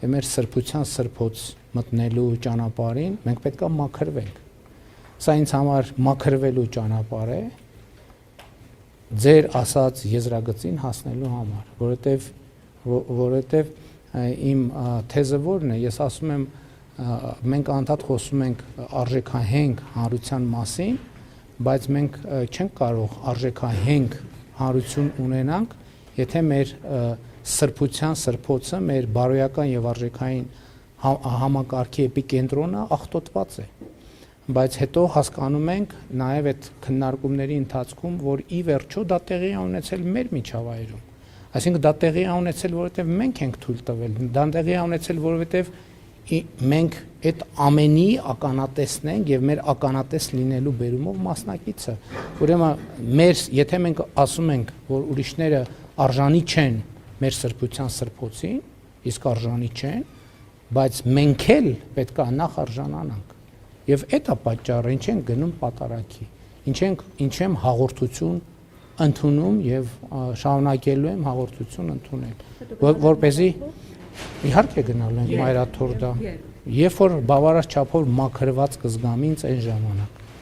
եւ մեր սրբության սրբոց մտնելու ճանապարհին մենք պետք է մաքրվենք։ Սա ինձ համար մաքրվելու ճանապարհ է ձեր ասած եզրագծին հասնելու համար, որովհետեւ իմ թեզը որն է, ես ասում եմ մենք անդադ խոսում ենք արժեքահենք հանրության մասին, բայց մենք չենք կարող արժեքահենք հանրություն ունենանք, եթե մեր սրբության սրբոցը, մեր բարոյական եւ արժեքային համակարգի էպիկենտրոնը աղտոտված է։ Բայց հետո հասկանում ենք նաև այդ քննարկումների ընթացքում, որ ի վերջո դա տեղի է ունեցել մեր միջավայրում։ Այսինքն դա տեղի է ունեցել, որովհետև մենք ենք թույլ տվել, դա տեղի է ունեցել, որովհետև մենք այդ ամենի ականատեսն ենք եւ մեր ականատես լինելու բերումով մասնակիցը։ Ուրեմն եթե մենք ասում ենք, որ ուրիշները արժանի չեն մեր սրբության սրբոցին, իսկ արժանի չեն, բայց մենք էլ պետք է նախ արժանանանք։ Եվ այդ է պատճառը, ինչ ենք գնում պատարագի, ինչ եմ հաղորդություն ընդունում եւ շարունակելու եմ հաղորդություն ընդունել, որպեսզի իհարկե գնալու ենք մայրաթորդա, երբ որ բավարար չափով մաքրված կզգամ ինձ այն ժամանակ։